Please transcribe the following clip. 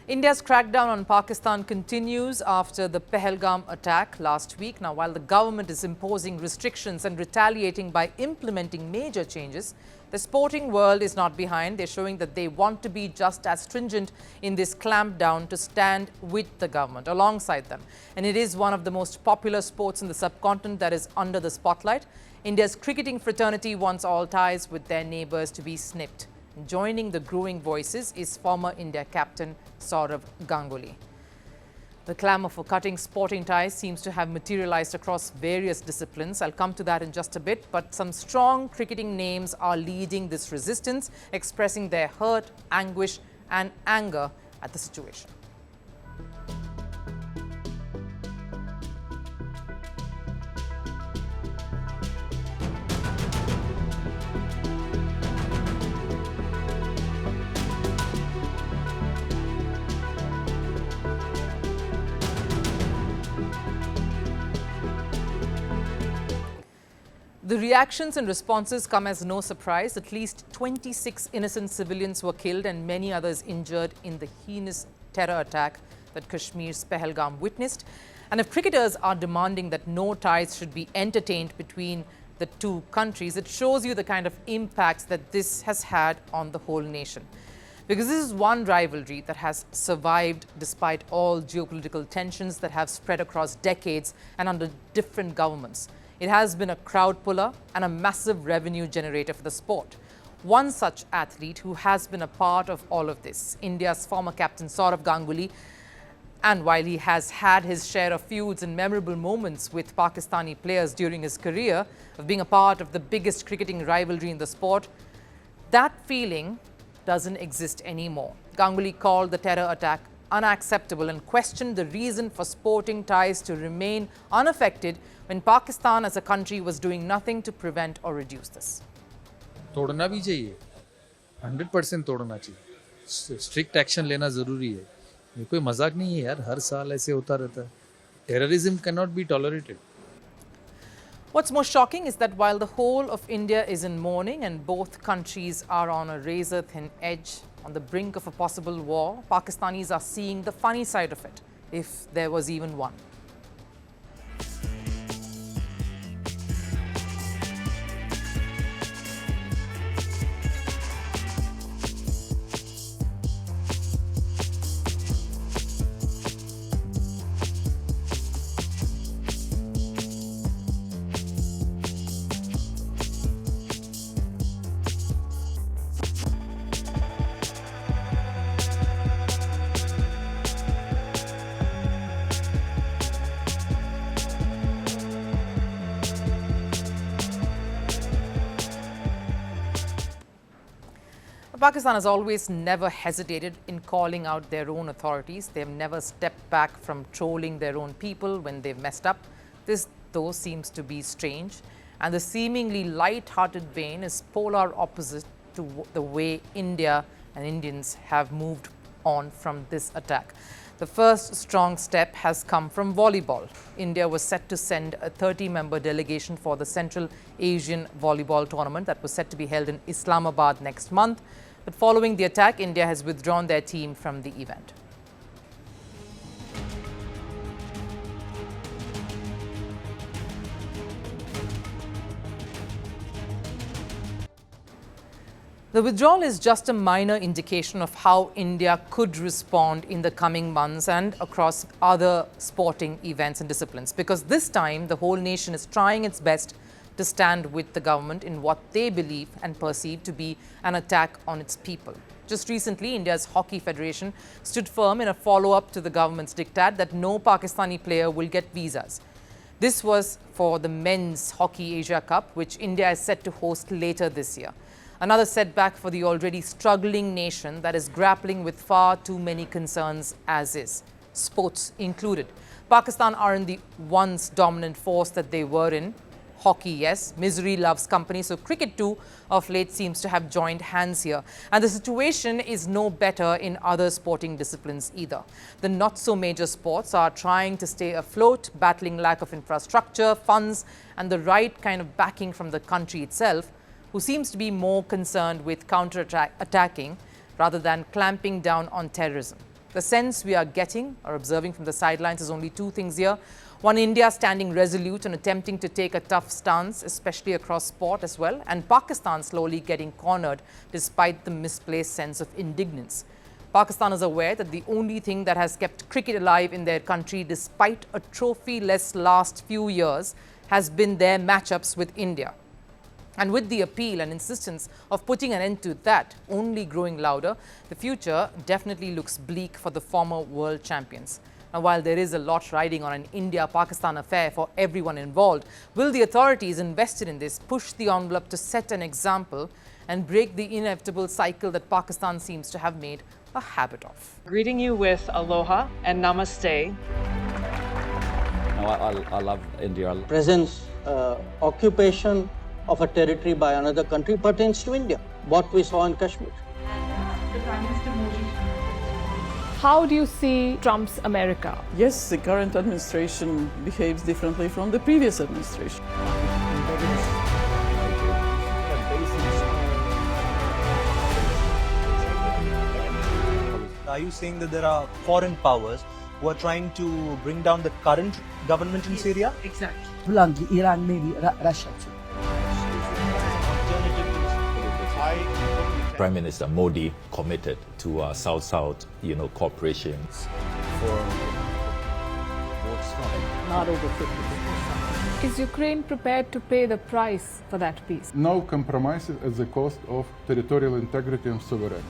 India's crackdown on Pakistan continues after the Pahalgam attack last week. Now, while the government is imposing restrictions and retaliating by implementing major changes, the sporting world is not behind. They're showing that they want to be just as stringent in this clampdown to stand with the government, alongside them. And it is one of the most popular sports in the subcontinent that is under the spotlight. India's cricketing fraternity wants all ties with their neighbours to be snipped. Joining the growing voices is former India captain Sourav Ganguly. The clamour for cutting sporting ties seems to have materialized across various disciplines. I'll come to that in just a bit, but some strong cricketing names are leading this resistance, expressing their hurt, anguish and anger at the situation. The reactions and responses come as no surprise. At least 26 innocent civilians were killed and many others injured in the heinous terror attack that Kashmir's Pahalgam witnessed. And if cricketers are demanding that no ties should be entertained between the two countries, it shows you the kind of impact that this has had on the whole nation. Because this is one rivalry that has survived despite all geopolitical tensions that have spread across decades and under different governments. It has been a crowd puller and a massive revenue generator for the sport. One such athlete who has been a part of all of this, India's former captain Sourav Ganguly, and while he has had his share of feuds and memorable moments with Pakistani players during his career of being a part of the biggest cricketing rivalry in the sport, that feeling doesn't exist anymore. Ganguly called the terror attack unacceptable and questioned the reason for sporting ties to remain unaffected when Pakistan as a country was doing nothing to prevent or reduce this. तोड़ना भी चाहिए 100% तोड़ना चाहिए strict action लेना ज़रूरी है ये कोई मजाक नहीं है यार हर साल ऐसे होता रहता है terrorism can not be tolerated. What's more shocking is that while the whole of India is in mourning and both countries are on a razor-thin edge on the brink of a possible war, Pakistanis are seeing the funny side of it, if there was even one. Pakistan has always never hesitated in calling out their own authorities. They have never stepped back from trolling their own people when they've messed up. This, though, seems to be strange. And the seemingly light-hearted vein is polar opposite to the way India and Indians have moved on from this attack. The first strong step has come from volleyball. India was set to send a 30-member delegation for the Central Asian Volleyball Tournament that was set to be held in Islamabad next month. But following the attack, India has withdrawn their team from the event. The withdrawal is just a minor indication of how India could respond in the coming months and across other sporting events and disciplines, because this time the whole nation is trying its best to stand with the government in what they believe and perceive to be an attack on its people. Just recently, India's Hockey Federation stood firm in a follow-up to the government's diktat that no Pakistani player will get visas. This was for the Men's Hockey Asia Cup, which India is set to host later this year. Another setback for the already struggling nation that is grappling with far too many concerns as is, sports included. Pakistan aren't the once dominant force that they were in. Hockey, yes. Misery loves company. So cricket too, of late, seems to have joined hands here. And the situation is no better in other sporting disciplines either. The not-so-major sports are trying to stay afloat, battling lack of infrastructure, funds, and the right kind of backing from the country itself, who seems to be more concerned with counter-attacking rather than clamping down on terrorism. The sense we are getting or observing from the sidelines is only two things here. One, India standing resolute and attempting to take a tough stance, especially across sport as well, and Pakistan slowly getting cornered despite the misplaced sense of indignance. Pakistan is aware that the only thing that has kept cricket alive in their country despite a trophy-less last few years has been their matchups with India. And with the appeal and insistence of putting an end to that only growing louder, the future definitely looks bleak for the former world champions. Now, while there is a lot riding on an India-Pakistan affair for everyone involved, will the authorities invested in this push the envelope to set an example and break the inevitable cycle that Pakistan seems to have made a habit of? Greeting you with aloha and namaste. I love India. Presence, occupation of a territory by another country pertains to India, what we saw in Kashmir. How do you see Trump's America? Yes, the current administration behaves differently from the previous administration. Are you saying that there are foreign powers who are trying to bring down the current government in Syria? Exactly. Bluntly, Iran, maybe Russia too. Prime Minister Modi committed to South-South, cooperation. Not over 50%. Is Ukraine prepared to pay the price for that peace? No compromises at the cost of territorial integrity and sovereignty.